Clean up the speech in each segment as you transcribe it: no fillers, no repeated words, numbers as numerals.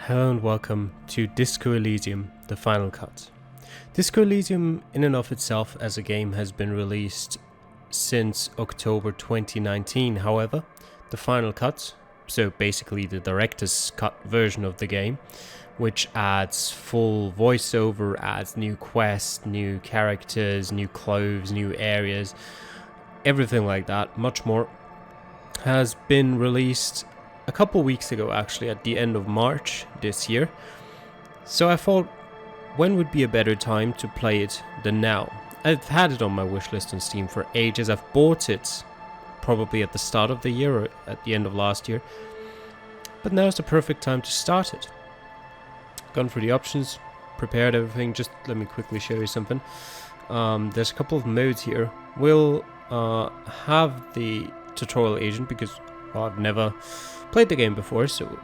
Hello and welcome to Disco Elysium, the final cut. Disco Elysium in and of itself as a game has been released since October 2019. However, the final cut, so basically the director's cut version of the game, which adds full voiceover, adds new quests, new characters, new clothes, new areas, everything like that, much more, has been released a couple weeks ago, actually, at the end of March this year. So I thought, when would be a better time to play it than now? I've had it on my wishlist on Steam for ages. I've bought it probably at the start of the year or at the end of last year. But now's the perfect time to start it. Gone through the options, prepared everything. Just let me quickly show you something. There's a couple of modes here. We'll have the tutorial agent because, well, I've never played the game before, so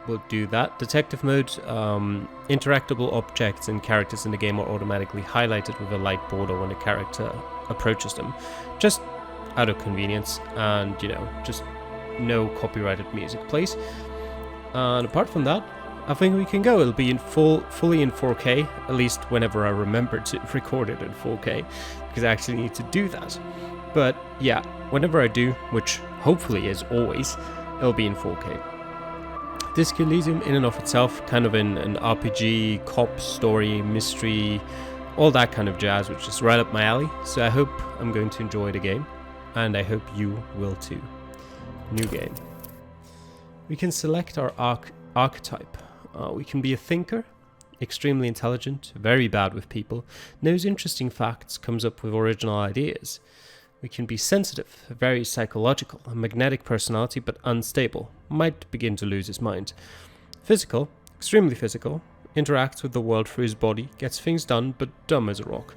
we'll do that. Detective mode, interactable objects and characters in the game are automatically highlighted with a light border when a character approaches them, just out of convenience, and just no copyrighted music plays. And apart from that, I think we can go. It'll be in fully in 4K, at least whenever I remember to record it in 4K, because I actually need to do that. But yeah, whenever I do, which hopefully is always, it'll be in 4K. Disco Elysium in and of itself, kind of an RPG, cop, story, mystery, all that kind of jazz, which is right up my alley. So I hope I'm going to enjoy the game, and I hope you will too. New game. We can select our archetype. We can be a thinker, extremely intelligent, very bad with people, knows interesting facts, comes up with original ideas. We can be sensitive, very psychological, a magnetic personality but unstable, might begin to lose his mind. Physical, extremely physical, interacts with the world through his body, gets things done but dumb as a rock.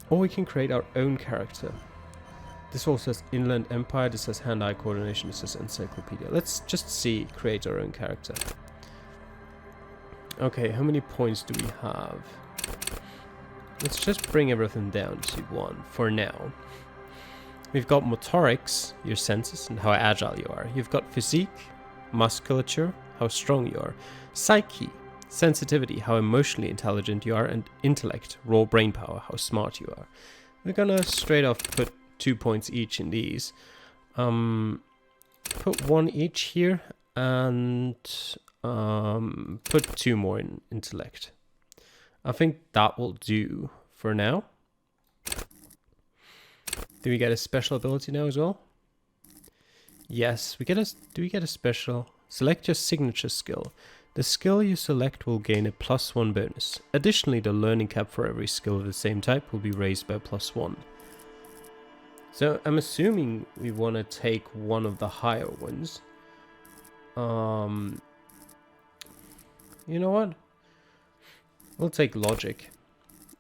Or we can create our own character. This all says Inland Empire, this says hand-eye coordination, this says encyclopedia. Let's just see, create our own character. Okay, how many points do we have? Let's just bring everything down to 1 for now. We've got motorics, your senses, and how agile you are. You've got physique, musculature, how strong you are. Psyche, sensitivity, how emotionally intelligent you are. And intellect, raw brain power, how smart you are. We're gonna straight off put 2 points each in these. Put 1 each here, and put 2 more in intellect. I think that will do for now. Do we get a special ability now as well? Yes, we get a. Do we get a special? Select your signature skill. The skill you select will gain a +1 bonus. Additionally, the learning cap for every skill of the same type will be raised by +1. So I'm assuming we want to take one of the higher ones. You know what? We'll take logic.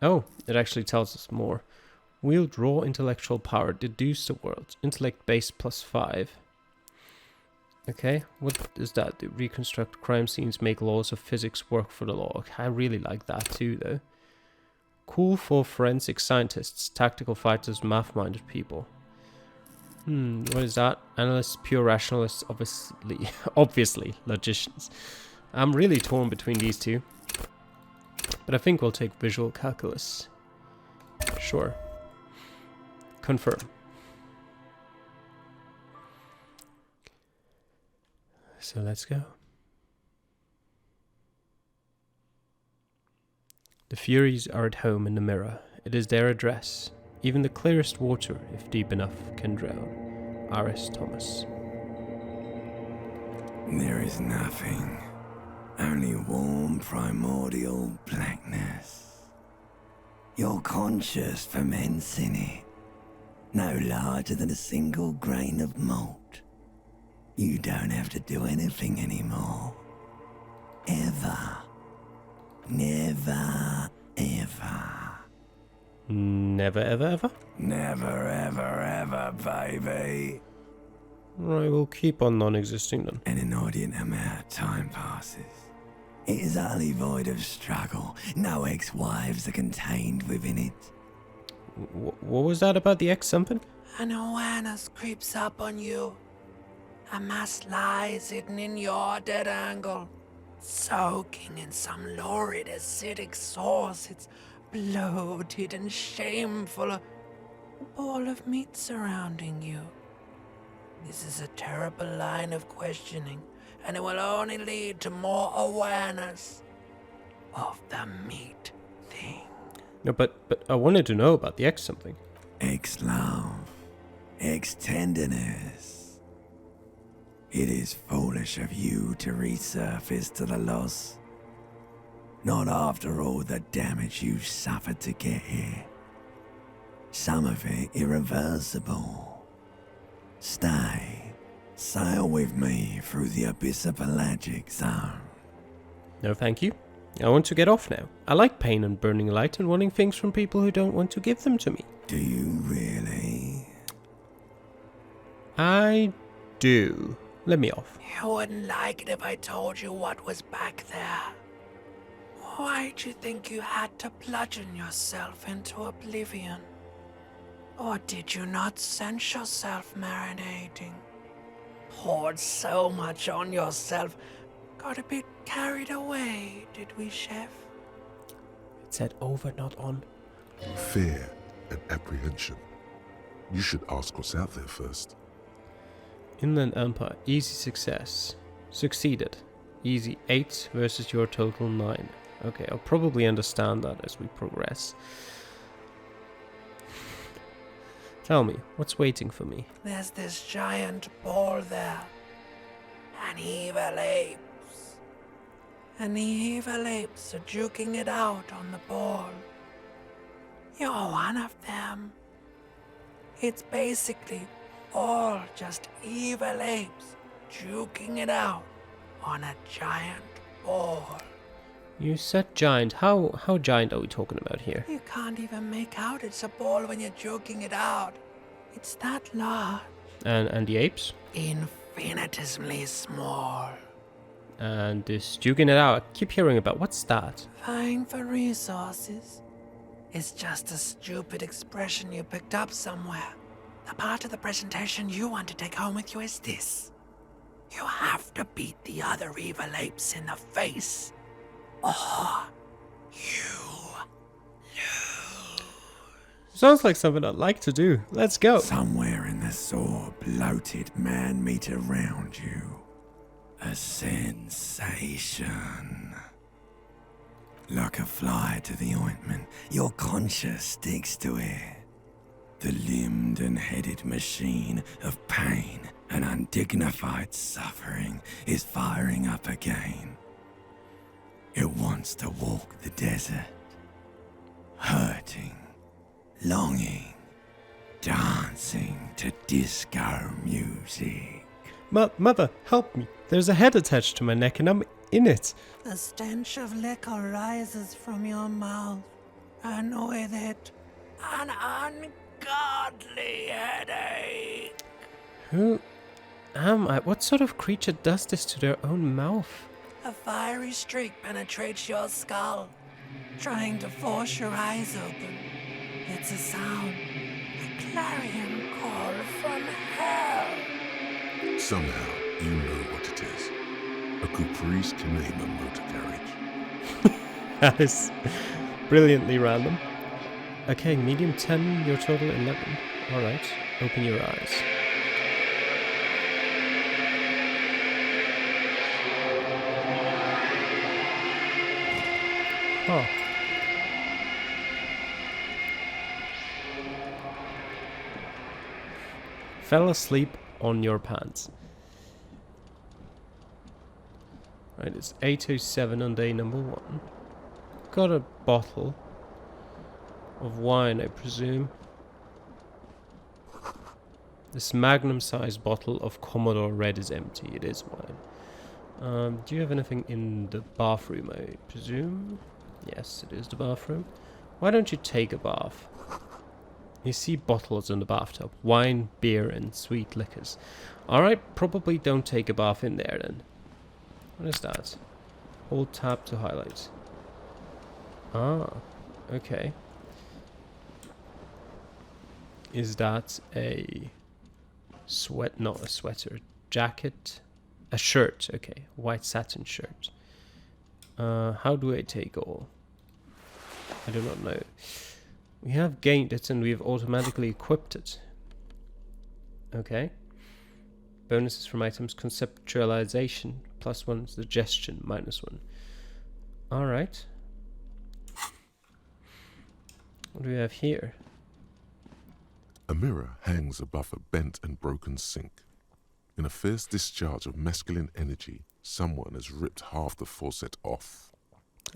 Oh, it actually tells us more. Wield raw intellectual power, deduce the world. Intellect base +5. Okay, what does that do? Reconstruct crime scenes, make laws of physics work for the law. Okay, I really like that too, though. Cool for forensic scientists, tactical fighters, math-minded people. What is that? Analysts, pure rationalists, obviously logicians. I'm really torn between these two. But I think we'll take visual calculus. Sure. Confirm. So let's go. The Furies are at home in the mirror. It is their address. Even the clearest water, if deep enough, can drown. R.S. Thomas. There is nothing. Only warm primordial blackness. You're conscious ferments in it. No larger than a single grain of malt. You don't have to do anything anymore. Ever. Never, ever. Never, ever, ever? Never, ever, ever, baby. Right, we'll keep on non-existing then. An inordinate amount of time passes. It is utterly void of struggle. No ex-wives are contained within it. What was that about the ex something? An awareness creeps up on you. A mass lies hidden in your dead angle. soaking in some lurid acidic sauce. It's bloated and shameful. A ball of meat surrounding you. This is a terrible line of questioning, and it will only lead to more awareness of the meat thing. No, but I wanted to know about the X something. Ex-love, ex-tenderness. It is foolish of you to resurface to the loss. Not after all the damage you've suffered to get here. Some of it irreversible. Stay. Sail with me through the abyssopelagic zone. No, thank you. I want to get off now. I like pain and burning light and wanting things from people who don't want to give them to me. Do you really? I do. Let me off. You wouldn't like it if I told you what was back there. Why'd you think you had to bludgeon yourself into oblivion? Or did you not sense yourself marinating? Poured so much on yourself, got a bit carried away, did we, Chef? It said over, not on. Fear and apprehension. You should ask what's out there first. Inland Empire, easy success. Succeeded. Easy 8 versus your total 9. Okay, I'll probably understand that as we progress. Tell me, what's waiting for me? There's this giant ball there. And evil apes. And the evil apes are juking it out on the ball. You're one of them. It's basically all just evil apes juking it out on a giant ball. You said giant. How giant are we talking about here? You can't even make out it's a ball when you're joking it out. It's that large. And the apes? Infinitesimally small. And this juking it out, I keep hearing about. What's that? Vying for resources. It's just a stupid expression you picked up somewhere. The part of the presentation you want to take home with you is this. You have to beat the other evil apes in the face. Or you lose. Sounds like something I'd like to do. Let's go. Somewhere in the sore, bloated man meat around you. A sensation. Like a fly to the ointment, your conscience sticks to it. The limbed and headed machine of pain and undignified suffering is firing up again. It wants to walk the desert, hurting, longing, dancing to disco music. Mother, help me. There's a head attached to my neck and I'm in it. The stench of liquor rises from your mouth, and with it, an ungodly headache. Who am I? What sort of creature does this to their own mouth? A fiery streak penetrates your skull, trying to force your eyes open. It's a sound, a clarion call from hell. Somehow, you know what it is. A caprice can name a motor carriage. That is brilliantly random. Okay, medium 10, your total 11. Alright, open your eyes. Oh. Fell asleep on your pants. Right, it's 8:07 on day number 1. Got a bottle of wine, I presume. This magnum-sized bottle of Commodore Red is empty. It is wine. Do you have anything in the bathroom, I presume? Yes, it is the bathroom. Why don't you take a bath? You see bottles in the bathtub. Wine, beer, and sweet liquors. Alright, probably don't take a bath in there then. What is that? Hold tab to highlight. Ah, okay. Is that a not a sweater, jacket? A shirt, okay. White satin shirt. How do I take all? I do not know. We have gained it and we have automatically equipped it. Okay. Bonuses from items: conceptualization, +1, suggestion, -1. Alright. What do we have here? A mirror hangs above a bent and broken sink. In a fierce discharge of masculine energy, someone has ripped half the faucet off.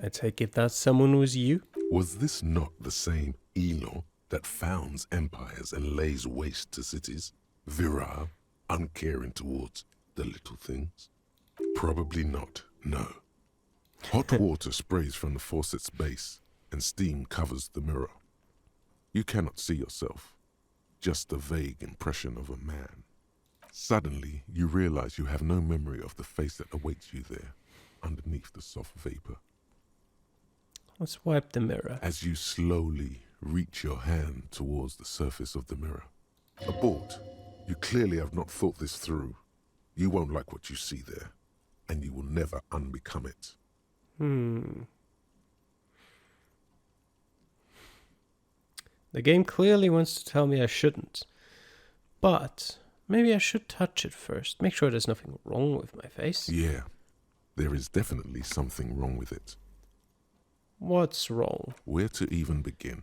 I take it that someone was you? Was this not the same Elo that founds empires and lays waste to cities? Virile, uncaring towards the little things? Probably not, no. Hot water sprays from the faucet's base, and steam covers the mirror. You cannot see yourself, just a vague impression of a man. Suddenly, you realize you have no memory of the face that awaits you there, underneath the soft vapor. Let's wipe the mirror. As you slowly reach your hand towards the surface of the mirror. Abort. You clearly have not thought this through. You won't like what you see there, and you will never unbecome it. The game clearly wants to tell me I shouldn't. But maybe I should touch it first. Make sure there's nothing wrong with my face. Yeah, there is definitely something wrong with it. What's wrong? Where to even begin?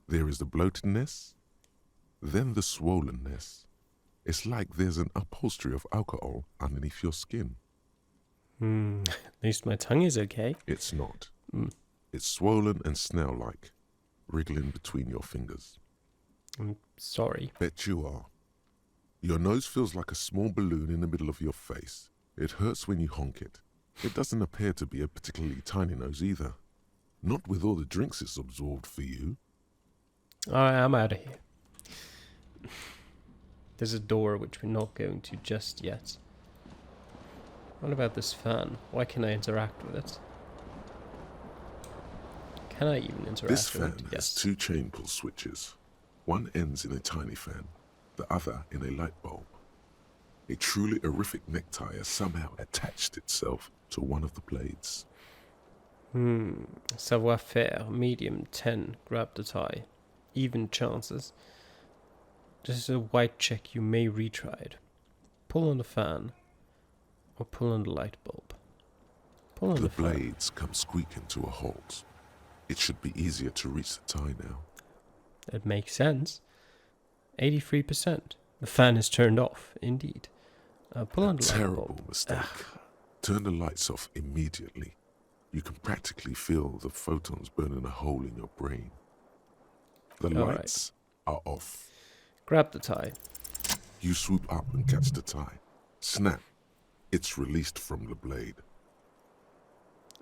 There is the bloatedness, then the swollenness. It's like there's an upholstery of alcohol underneath your skin. At least my tongue is okay. It's not. It's swollen and snail-like, wriggling between your fingers. I'm sorry. Bet you are. Your nose feels like a small balloon in the middle of your face. It hurts when you honk it. It doesn't appear to be a particularly tiny nose either. Not with all the drinks it's absorbed for you. Alright, I'm out of here. There's a door which we're not going to just yet. What about this fan? Why can I interact with it? Can I even interact This with fan it? has Yes. 2 chain pull switches. One ends in a tiny fan, the other in a light bulb. A truly horrific necktie has somehow attached itself to one of the blades. Savoir-faire, medium, 10, grab the tie. Even chances. This is a white check, you may retry it. Pull on the fan. Or pull on the light bulb. Pull on The the fan. blades come squeaking to a halt. It should be easier to reach the tie now. That makes sense. 83%. The fan is turned off, indeed. Pull on the light Terrible bulb. mistake. Turn the lights off immediately. You can practically feel the photons burning a hole in your brain. The All right. lights are off. Grab the tie. You swoop up and catch the tie. Snap. It's released from the blade.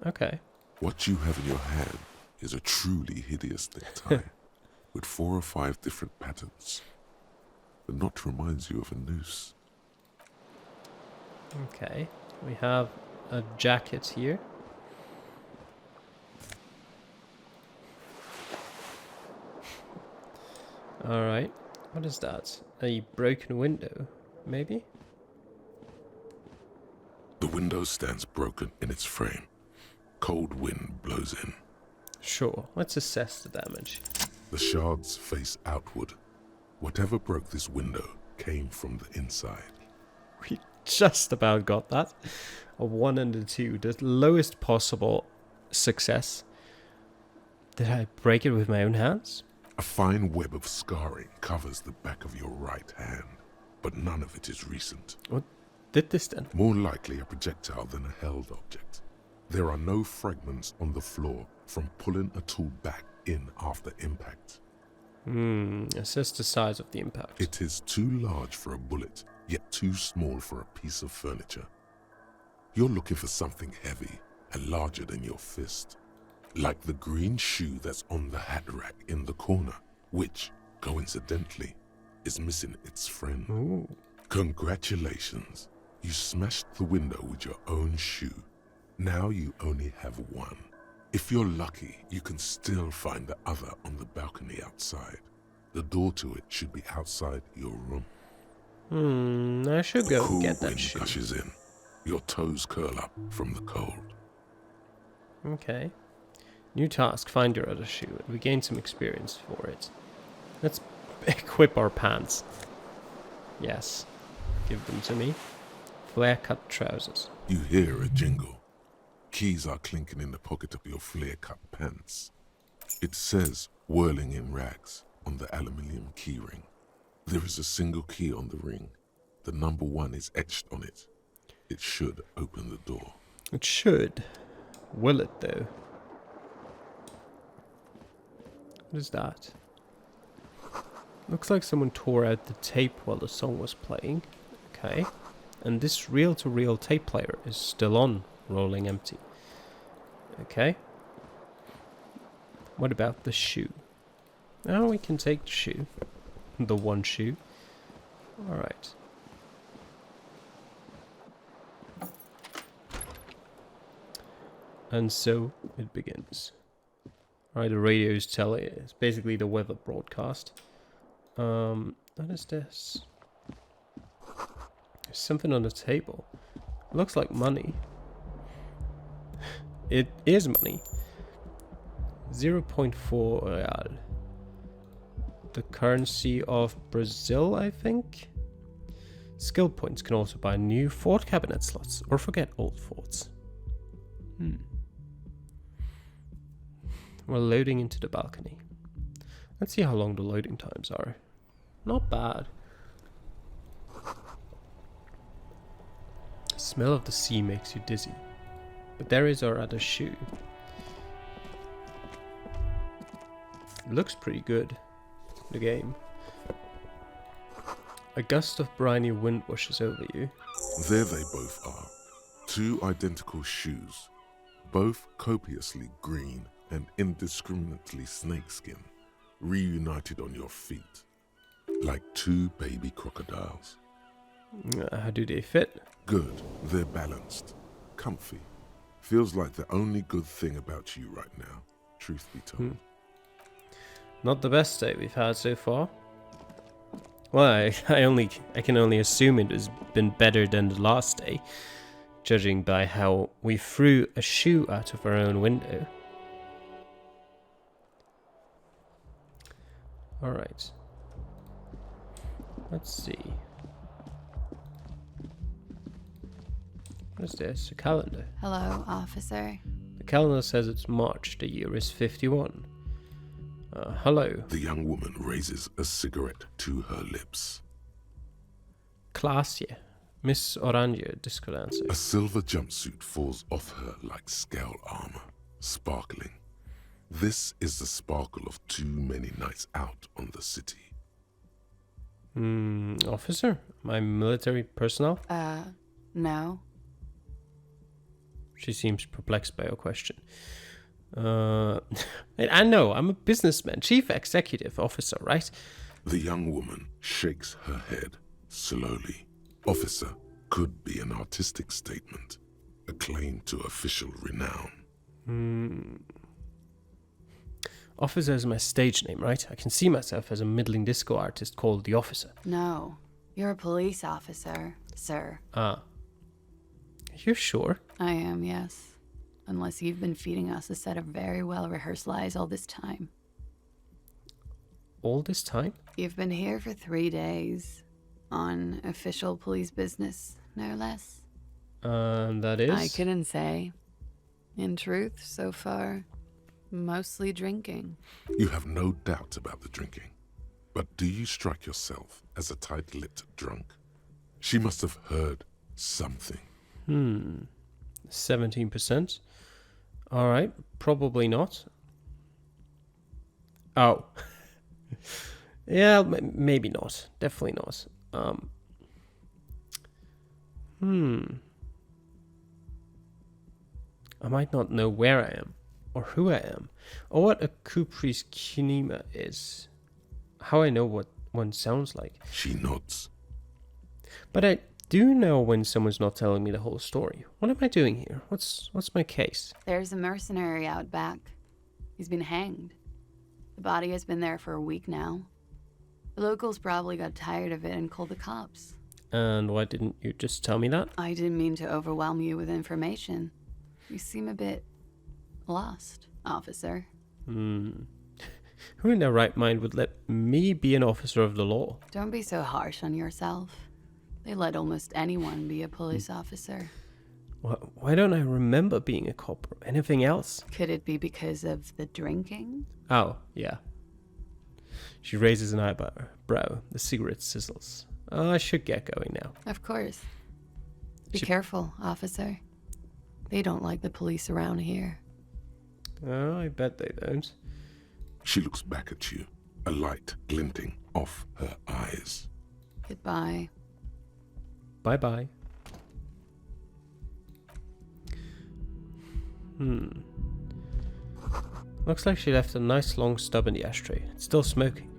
Okay. What you have in your hand is a truly hideous thick tie with 4 or 5 different patterns. The knot reminds you of a noose. Okay. We have a jacket here. Alright. What is that? A broken window, maybe? The window stands broken in its frame. Cold wind blows in. Sure. Let's assess the damage. The shards face outward. Whatever broke this window came from the inside. We just about got that. A 1 and a 2. The lowest possible success. Did I break it with my own hands? A fine web of scarring covers the back of your right hand, but none of it is recent. What did this then? More likely a projectile than a held object. There are no fragments on the floor from pulling a tool back in after impact. Assess the size of the impact. It is too large for a bullet, yet too small for a piece of furniture. You're looking for something heavy and larger than your fist. Like the green shoe that's on the hat rack in the corner, which, coincidentally, is missing its friend. Ooh. Congratulations. You smashed the window with your own shoe. Now you only have one. If you're lucky, you can still find the other on the balcony outside. The door to it should be outside your room. I should go Cool get that wind shoe. gushes in. Your toes curl up from the cold. Okay. New task, find your other shoe. We gain some experience for it. Let's equip our pants. Yes. Give them to me. Flare-cut trousers. You hear a jingle. Keys are clinking in the pocket of your flare-cut pants. It says, whirling in rags, on the aluminium keyring. There is a single key on the ring. The number 1 is etched on it. It should open the door. It should. Will it, though? What is that? Looks like someone tore out the tape while the song was playing. Okay. And this reel-to-reel tape player is still on, rolling empty. Okay. What about the shoe? Now we can take the shoe. The one shoe. Alright. And so it begins. Alright, the radio is telling. It's basically the weather broadcast. What is this? There's something on the table. Looks like money. It is money. 0.4 real. The currency of Brazil, I think. Skill points can also buy new fort cabinet slots or forget old forts. We're loading into the balcony. Let's see how long the loading times are. Not bad. The smell of the sea makes you dizzy. But there is our other shoe. It looks pretty good. The game. A gust of briny wind washes over you. There they both are. 2 identical shoes. Both copiously green and indiscriminately snakeskin. Reunited on your feet. Like 2 baby crocodiles. How do they fit? Good. They're balanced. Comfy. Feels like the only good thing about you right now, truth be told. Not the best day we've had so far. Well, I can only assume it has been better than the last day, judging by how we threw a shoe out of our own window. Alright. Let's see. What is this? A calendar. Hello, officer. The calendar says it's March, the year is 51. Hello. The young woman raises a cigarette to her lips. Klaasje. Miss Oranje, disco dancer. A silver jumpsuit falls off her like scale armor, sparkling. This is the sparkle of too many nights out on the city. Officer? My military personnel? No. She seems perplexed by your question. I know, I'm a businessman, chief executive officer, right? The young woman shakes her head slowly. Officer could be an artistic statement, a claim to official renown. Officer is my stage name, right? I can see myself as a middling disco artist called the Officer. No. You're a police officer, sir. You're sure? I am, yes. Unless you've been feeding us a set of very well-rehearsed lies all this time. All this time? You've been here for 3 days. On official police business, no less. That is? I couldn't say. In truth, so far, mostly drinking. You have no doubt about the drinking. But do you strike yourself as a tight-lipped drunk? She must have heard something. 17%? Alright, probably not. Oh. Yeah, maybe not. Definitely not. I might not know where I am, or who I am, or what a Cupri's kinema is. How I know what one sounds like. She nods. But I do know when someone's not telling me the whole story. What am I doing here? What's my case? There's a mercenary out back. He's been hanged. The body has been there for a week now. The locals probably got tired of it and called the cops. And why didn't you just tell me that? I didn't mean to overwhelm you with information. You seem a bit Lost, officer. Who in their right mind would let me be an officer of the law? Don't be so harsh on yourself. They let almost anyone be a police officer. Why don't I remember being a cop or anything else? Could it be because of the drinking? Oh, yeah. She raises an eyebrow. The cigarette sizzles. I should get going now. Of course. Be careful, officer. They don't like the police around here. Oh, I bet they don't. She looks back at you, a light glinting off her eyes. Goodbye. Bye-bye. Looks like she left a nice long stub in the ashtray. It's still smoking.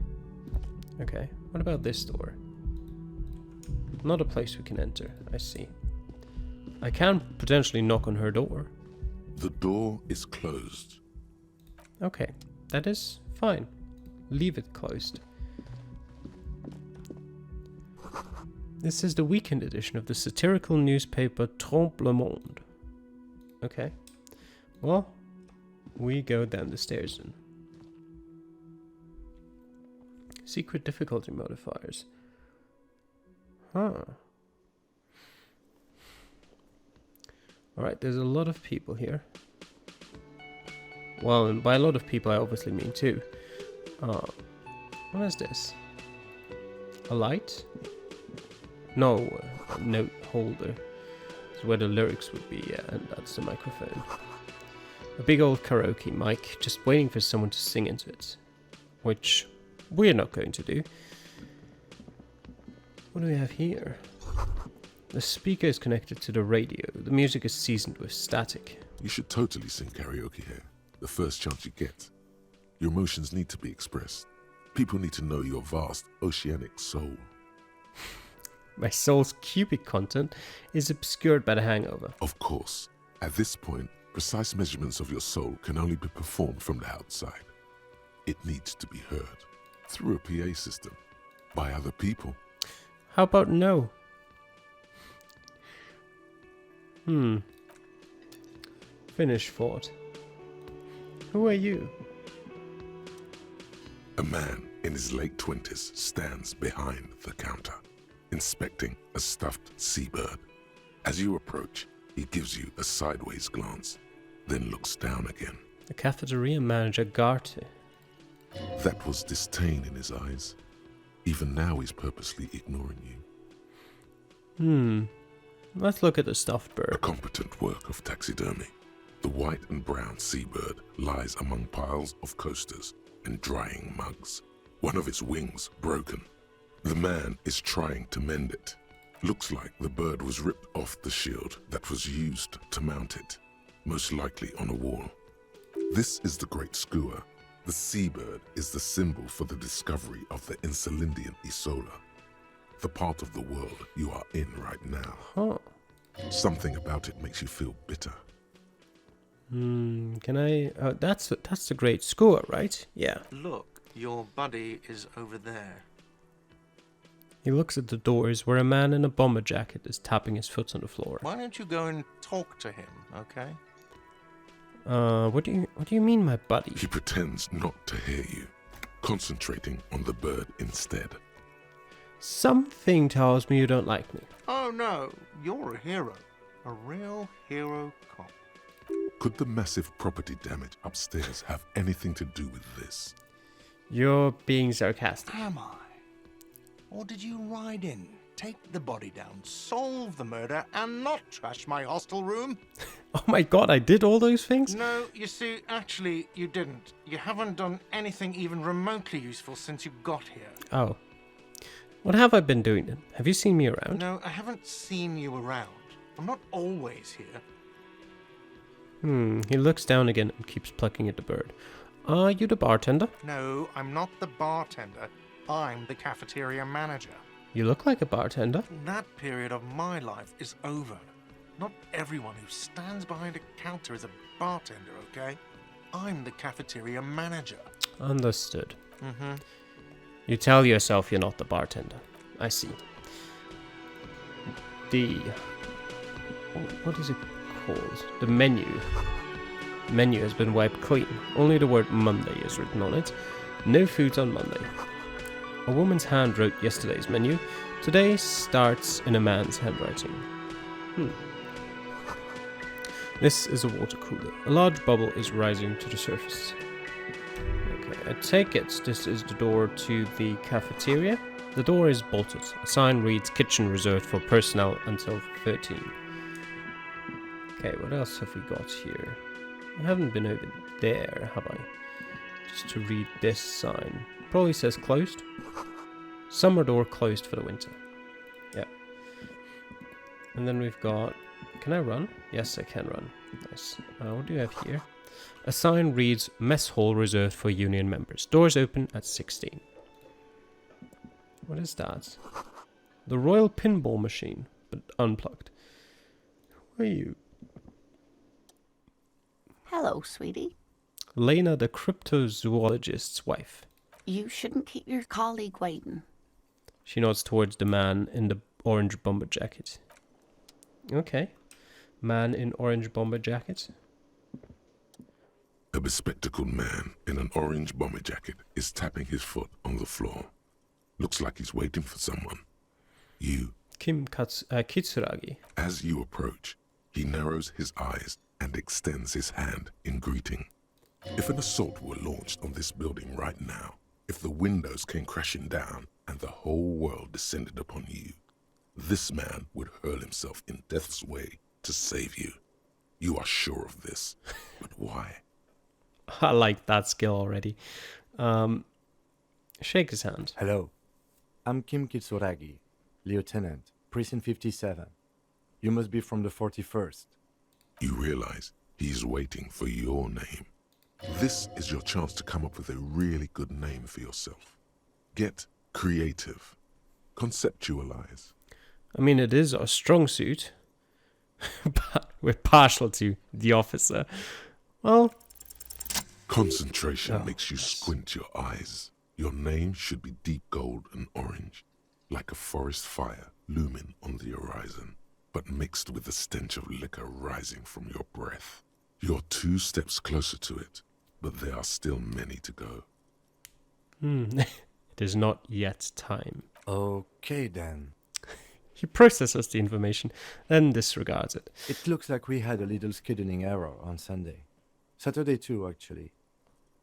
Okay, what about this door? Not a place we can enter, I see. I can potentially knock on her door. The door is closed. Okay, that is fine. Leave it closed. This is the weekend edition of the satirical newspaper Trompe le Monde. Okay. Well, we go down the stairs then. Secret difficulty modifiers. Huh. Alright, there's a lot of people here. Well, and by a lot of people I obviously mean two. What is this? A light? No, a note holder. It's where the lyrics would be, yeah, and that's the microphone. A big old karaoke mic, just waiting for someone to sing into it. Which we're not going to do. What do we have here? The speaker is connected to the radio. The music is seasoned with static. You should totally sing karaoke here, the first chance you get. Your emotions need to be expressed. People need to know your vast, oceanic soul. My soul's cubic content is obscured by the hangover. Of course, at this point, precise measurements of your soul can only be performed from the outside. It needs to be heard through a PA system by other people. How about no? Finish thought. Who are you? A man in his late 20s stands behind the counter, inspecting a stuffed seabird. As you approach, he gives you a sideways glance, then looks down again. The cafeteria manager, Garte. That was disdain in his eyes. Even now he's purposely ignoring you. Let's look at the stuffed A bird. competent work of taxidermy. The white and brown seabird lies among piles of coasters and drying mugs. One of its wings broken. The man is trying to mend it. Looks like the bird was ripped off the shield that was used to mount it, most likely on a wall. This is the Great Skua. The seabird is the symbol for the discovery of the Insulindian Isola, the part of the world you are in right now. Huh. Something about it makes you feel bitter. Can I... that's the Great Skua, right? Yeah. Look, your buddy is over there. He looks at the doors where a man in a bomber jacket is tapping his foot on the floor. Why don't you go and talk to him, okay? What do you mean, my buddy? He pretends not to hear you, concentrating on the bird instead. Something tells me you don't like me. Oh no, you're a hero. A real hero cop. Could the massive property damage upstairs have anything to do with this? You're being sarcastic. Am I? Or did you ride in, take the body down, solve the murder, and not trash my hostel room? Oh my god, I did all those things? No, you see, actually, you didn't. You haven't done anything even remotely useful since you got here. Oh. What have I been doing then? Have you seen me around? No, I haven't seen you around. I'm not always here. He looks down again and keeps plucking at the bird. Are you the bartender? No, I'm not the bartender. I'm the cafeteria manager. You look like a bartender. That period of my life is over. Not everyone who stands behind a counter is a bartender, okay? I'm the cafeteria manager. Understood. You tell yourself you're not the bartender. I see. What is it called? The menu. Menu has been wiped clean. Only the word Monday is written on it. No foods on Monday. A woman's hand wrote yesterday's menu. Today starts in a man's handwriting. This is a water cooler. A large bubble is rising to the surface. Okay, I take it this is the door to the cafeteria. The door is bolted. A sign reads kitchen reserved for personnel until 13. Okay, what else have we got here? I haven't been over there, have I? Just to read this sign. Probably says closed. Summer door closed for the winter. Yeah. And then we've got... Can I run? Yes, I can run. Nice. What do you have here? A sign reads mess hall reserved for union members. Doors open at 16. What is that? The Royal Pinball Machine, but unplugged. Who are you? Hello, sweetie. Elena, the cryptozoologist's wife. You shouldn't keep your colleague waiting. She nods towards the man in the orange bomber jacket. Okay. Man in orange bomber jacket. A bespectacled man in an orange bomber jacket is tapping his foot on the floor. Looks like he's waiting for someone. You. Kitsuragi. As you approach, he narrows his eyes and extends his hand in greeting. If an assault were launched on this building right now, if the windows came crashing down and the whole world descended upon you, this man would hurl himself in death's way to save you. You are sure of this, but why? I like that skill already. Shake his hand. Hello. I'm Kim Kitsuragi, Lieutenant, Precinct 57. You must be from the 41st. You realize he's waiting for your name. This is your chance to come up with a really good name for yourself. Get creative. Conceptualize. I mean, it is our strong suit, but we're partial to the officer. Well... Concentration makes you squint your eyes. Your name should be deep gold and orange, like a forest fire looming on the horizon, but mixed with the stench of liquor rising from your breath. You're 2 steps closer to it, but there are still many to go. It is not yet time. Okay then. He processes the information, then disregards it. It looks like we had a little scheduling error on Sunday. Saturday too, actually.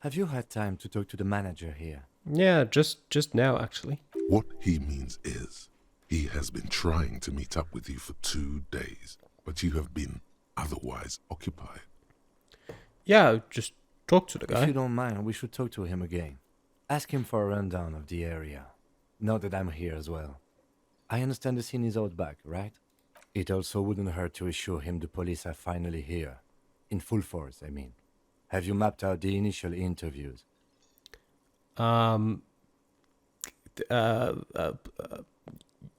Have you had time to talk to the manager here? Yeah, just now, actually. What he means is, he has been trying to meet up with you for 2 days, but you have been otherwise occupied. Yeah, just talk to the guy. If you don't mind, we should talk to him again. Ask him for a rundown of the area. Now that I'm here as well. I understand the scene is out back, right? It also wouldn't hurt to assure him the police are finally here. In full force, I mean. Have you mapped out the initial interviews?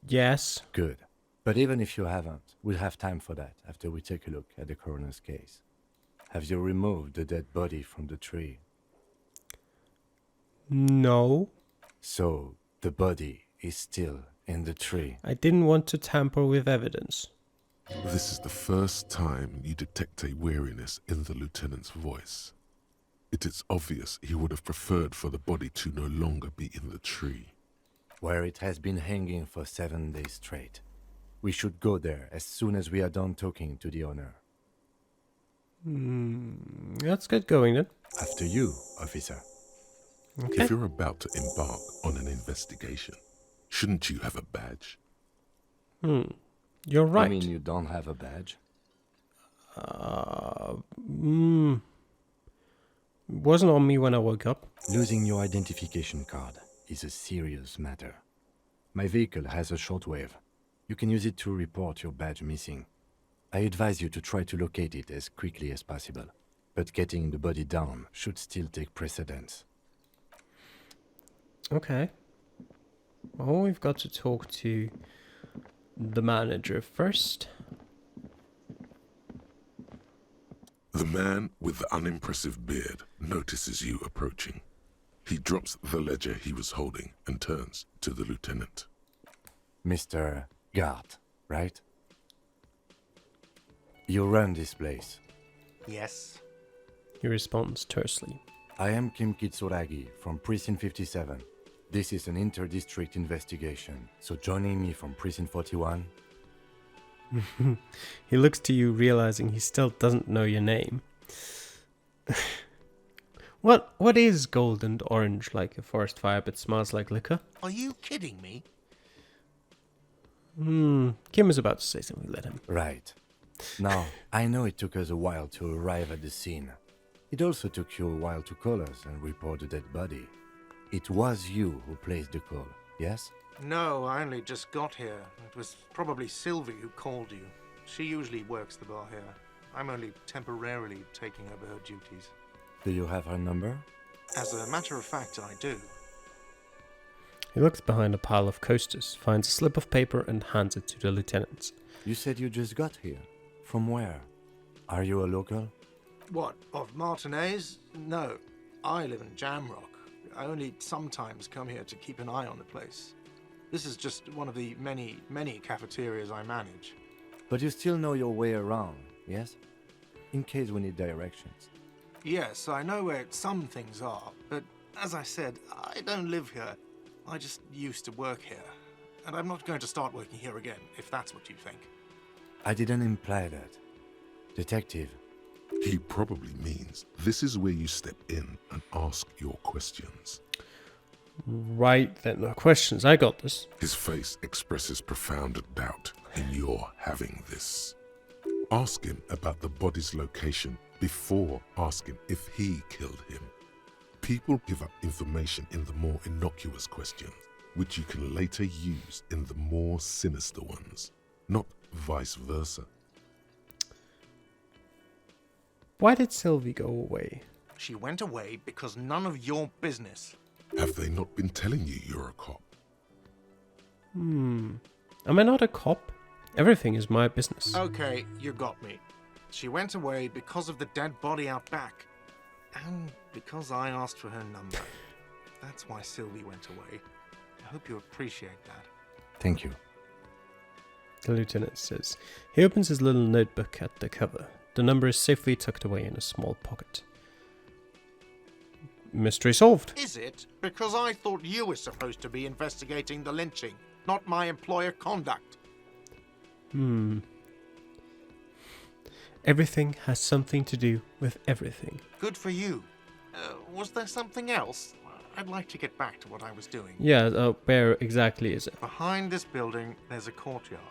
Yes. Good. But even if you haven't, we'll have time for that after we take a look at the coroner's case. Have you removed the dead body from the tree? No. So, the body is still in the tree. I didn't want to tamper with evidence. This is the first time you detect a weariness in the lieutenant's voice. It is obvious he would have preferred for the body to no longer be in the tree. Where it has been hanging for 7 days straight. We should go there as soon as we are done talking to the owner. Let's get going then. After you, officer. Okay. If you're about to embark on an investigation, shouldn't you have a badge? You're right. You mean you don't have a badge? Wasn't on me when I woke up. Losing your identification card is a serious matter. My vehicle has a shortwave. You can use it to report your badge missing. I advise you to try to locate it as quickly as possible, but getting the body down should still take precedence. Okay. Well, we've got to talk to the manager first. The man with the unimpressive beard notices you approaching. He drops the ledger he was holding and turns to the lieutenant. Mr. Gart, right? You run this place. Yes. He responds tersely. I am Kim Kitsuragi from Precinct 57. This is an inter-district investigation, so joining me from Precinct 41... He looks to you, realizing he still doesn't know your name. What is gold and orange like a forest fire but smells like liquor? Are you kidding me? Kim is about to say something, let him. Right. Now, I know it took us a while to arrive at the scene. It also took you a while to call us and report the dead body. It was you who placed the call, yes? No, I only just got here. It was probably Sylvie who called you. She usually works the bar here. I'm only temporarily taking over her duties. Do you have her number? As a matter of fact, I do. He looks behind a pile of coasters, finds a slip of paper and hands it to the lieutenant. You said you just got here. From where? Are you a local? What, of Martinez? No, I live in Jamrock. I only sometimes come here to keep an eye on the place. This is just one of the many, many cafeterias I manage. But you still know your way around, yes? In case we need directions. Yes, I know where some things are, but as I said, I don't live here. I just used to work here. And I'm not going to start working here again, if that's what you think. I didn't imply that. Detective. He probably means this is where you step in and ask your questions. Right then, no questions, I got this. His face expresses profound doubt in your having this. Ask him about the body's location before asking if he killed him. People give up information in the more innocuous questions, which you can later use in the more sinister ones, not vice versa. Why did Sylvie go away? She went away because none of your business. Have they not been telling you you're a cop? Am I not a cop? Everything is my business. Okay, you got me. She went away because of the dead body out back. And because I asked for her number. That's why Sylvie went away. I hope you appreciate that. Thank you. The lieutenant says. He opens his little notebook at the cover. The number is safely tucked away in a small pocket. Mystery solved. Is it? Because I thought you were supposed to be investigating the lynching, not my employer conduct. Everything has something to do with everything. Good for you. Was there something else? I'd like to get back to what I was doing. Yeah, where exactly is it? Behind this building, there's a courtyard.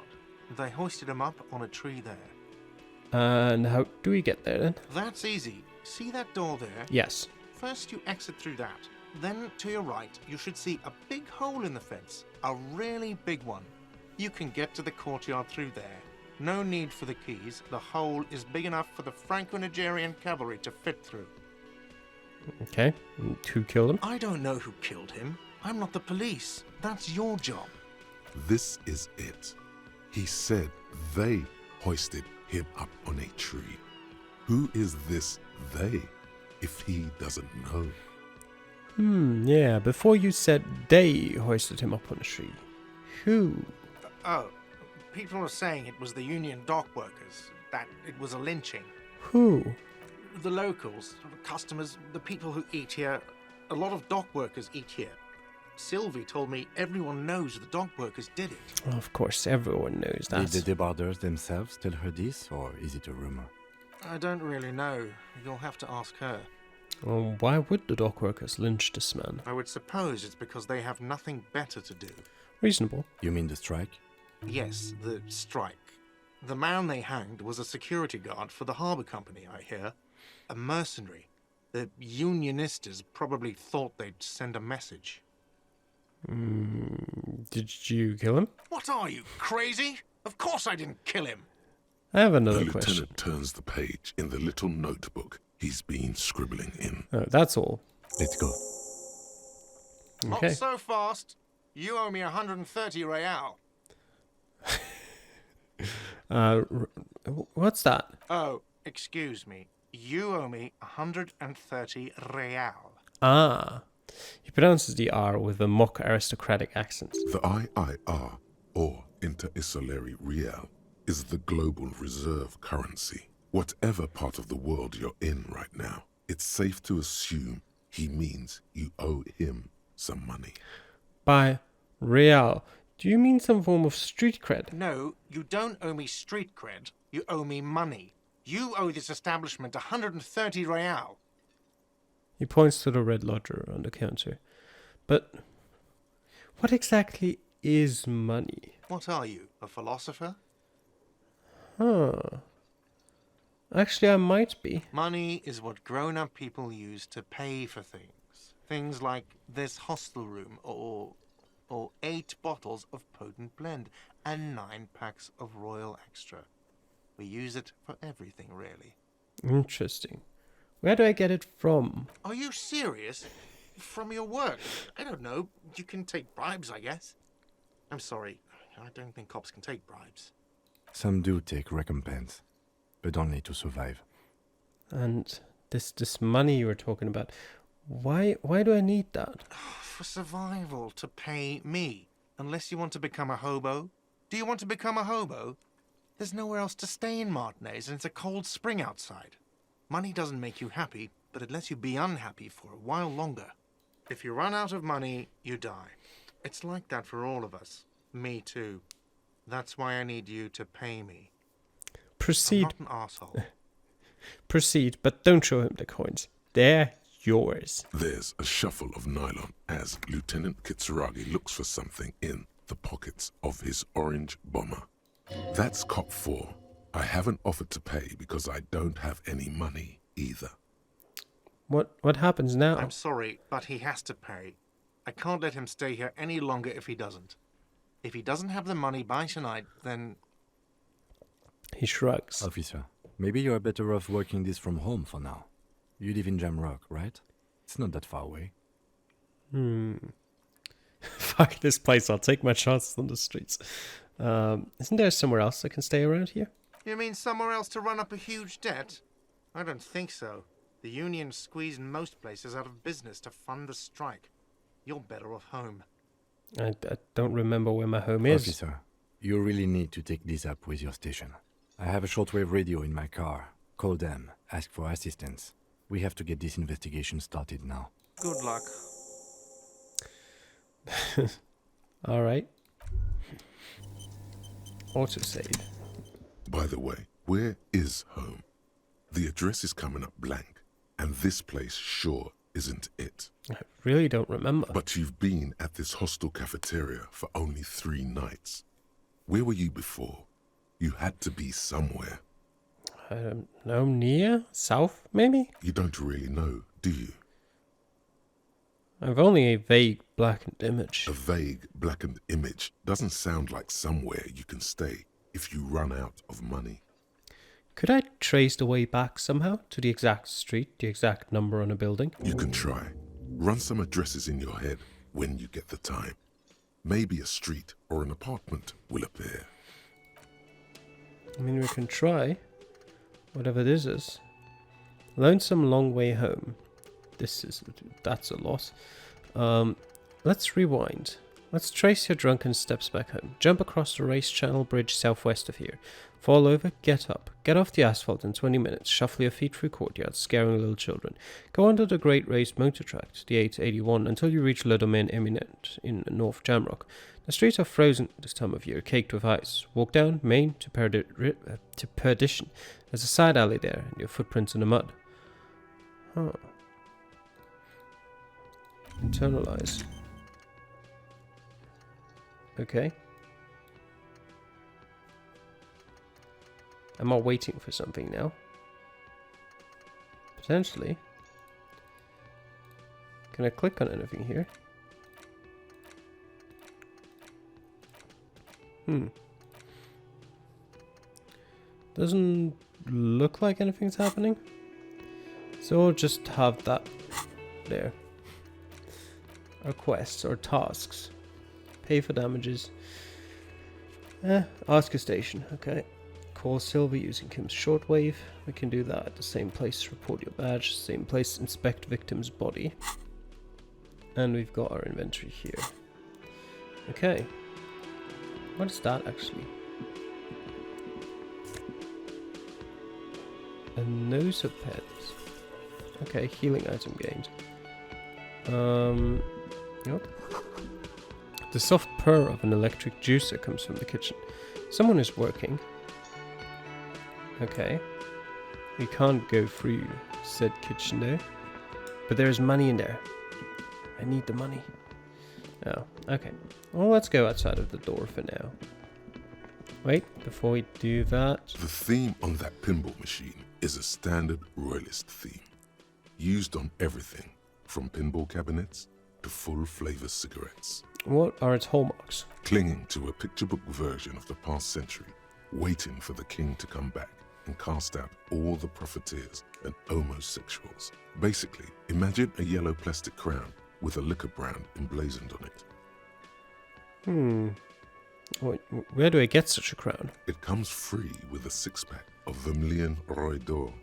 They hoisted him up on a tree there. And how do we get there then? That's easy. See that door there? Yes. First you exit through that. Then to your right, you should see a big hole in the fence. A really big one. You can get to the courtyard through there. No need for the keys. The hole is big enough for the Franco-Nigerian cavalry to fit through. Okay. And who killed him? I don't know who killed him. I'm not the police. That's your job. This is it. He said they hoisted him up on a tree. Who is this they, if he doesn't know? Yeah, before you said they hoisted him up on a tree. Who? Oh, people are saying it was the union dock workers, that it was a lynching. Who? The locals, the customers, the people who eat here. A lot of dock workers eat here. Sylvie told me everyone knows the dock workers did it. Well, of course, everyone knows that. Did the debarders themselves tell her this, or is it a rumor? I don't really know. You'll have to ask her. Well, why would the dock workers lynch this man? I would suppose it's because they have nothing better to do. Reasonable. You mean the strike? Yes, the strike. The man they hanged was a security guard for the harbour company, I hear. A mercenary. The unionistas probably thought they'd send a message. Did you kill him? What are you, crazy? Of course I didn't kill him. I have The another question. lieutenant turns the page in the little notebook he's been scribbling in. Oh, that's all. Let's go. Okay. Not so fast. You owe me 130 real. What's that? Oh, excuse me. You owe me 130 real. Ah. He pronounces the R with a mock aristocratic accent. The IIR, or Inter-Isolary Real, is the global reserve currency. Whatever part of the world you're in right now, It's safe to assume he means you owe him some money. By real, do you mean some form of street cred? No, you don't owe me street cred. You owe me money. You owe this establishment 130 real. He points to the red ledger on the counter. But what exactly is money? What are you, a philosopher? Huh. Actually, I might be. Money is what grown-up people use to pay for things. Things like this hostel room, or 8 bottles of potent blend, and 9 packs of Royal Extra. We use it for everything, really. Interesting. Where do I get it from? Are you serious? From your work? I don't know. You can take bribes, I guess. I'm sorry. I don't think cops can take bribes. Some do take recompense, but only to survive. And this money you were talking about, why do I need that? For survival, to pay me. Unless you want to become a hobo. Do you want to become a hobo? There's nowhere else to stay in Martinez, and it's a cold spring outside. Money doesn't make you happy, but it lets you be unhappy for a while longer. If you run out of money, you die. It's like that for all of us. Me too. That's why I need you to pay me. Proceed. I'm not an asshole. Proceed, but don't show him the coins. They're yours. There's a shuffle of nylon as Lieutenant Kitsuragi looks for something in the pockets of his orange bomber. That's cop 4. I haven't offered to pay because I don't have any money either. What happens now? I'm sorry, but he has to pay. I can't let him stay here any longer if he doesn't. If he doesn't have the money by tonight, then... He shrugs. Officer, maybe you are better off working this from home for now. You live in Jamrock, right? It's not that far away. Fuck this place, I'll take my chances on the streets. Isn't there somewhere else I can stay around here? You mean somewhere else to run up a huge debt? I don't think so. The union squeezed most places out of business to fund the strike. You're better off home. I don't remember where my home is. Officer, you really need to take this up with your station. I have a shortwave radio in my car. Call them, ask for assistance. We have to get this investigation started now. Good luck. Alright. Autosave. By the way, where is home? The address is coming up blank, and this place sure isn't it. I really don't remember. But you've been at this hostel cafeteria for only 3 nights. Where were you before? You had to be somewhere. I don't know, near? South, maybe? You don't really know, do you? I've only a vague blackened image. A vague blackened image doesn't sound like somewhere you can stay if you run out of money. Could I trace the way back somehow to the exact street, the exact number on a building? You can try. Run some addresses in your head when you get the time. Maybe a street or an apartment will appear. I mean, we can try. Whatever this is. Lonesome long way home. That's a lot. Let's rewind. Let's trace your drunken steps back home. Jump across the race channel bridge southwest of here. Fall over, get up. Get off the asphalt in 20 minutes. Shuffle your feet through courtyards, scaring little children. Go under the Great Race motor tract, the 881, until you reach Le Domaine Eminent in North Jamrock. The streets are frozen this time of year, caked with ice. Walk down Main to Perdition. There's a side alley there, and your footprints in the mud. Huh. Internalize. Okay. Am I waiting for something now? Potentially. Can I click on anything here? Doesn't look like anything's happening. So we'll just have that there. Our quests or tasks. Pay for damages. Ask a station. Okay. Call Silver using Kim's shortwave. We can do that at the same place. Report your badge. Same place. Inspect victim's body. And we've got our inventory here. Okay. What is that actually? A nose of pets. Okay, healing item gained. Yep. The soft purr of an electric juicer comes from the kitchen. Someone is working. Okay. We can't go through said kitchen though. But there is money in there. I need the money. Oh, okay. Well, let's go outside of the door for now. Wait, before we do that... The theme on that pinball machine is a standard royalist theme, used on everything from pinball cabinets to full-flavor cigarettes. What are its hallmarks? Clinging to a picture book version of the past century, waiting for the king to come back and cast out all the profiteers and homosexuals. Basically, imagine a yellow plastic crown with a liquor brand emblazoned on it. Where do I get such a crown? It comes free with a six-pack of Vermilion Roy d'Or.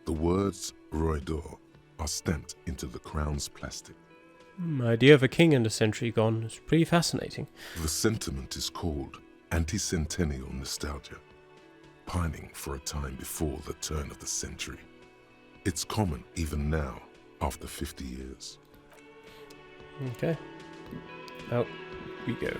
The words Roy d'Or are stamped into the crown's plastic. Idea of a king and a century gone is pretty fascinating. The sentiment is called anti-centennial nostalgia, pining for a time before the turn of the century. It's common even now, after 50 years. Okay. Out we go.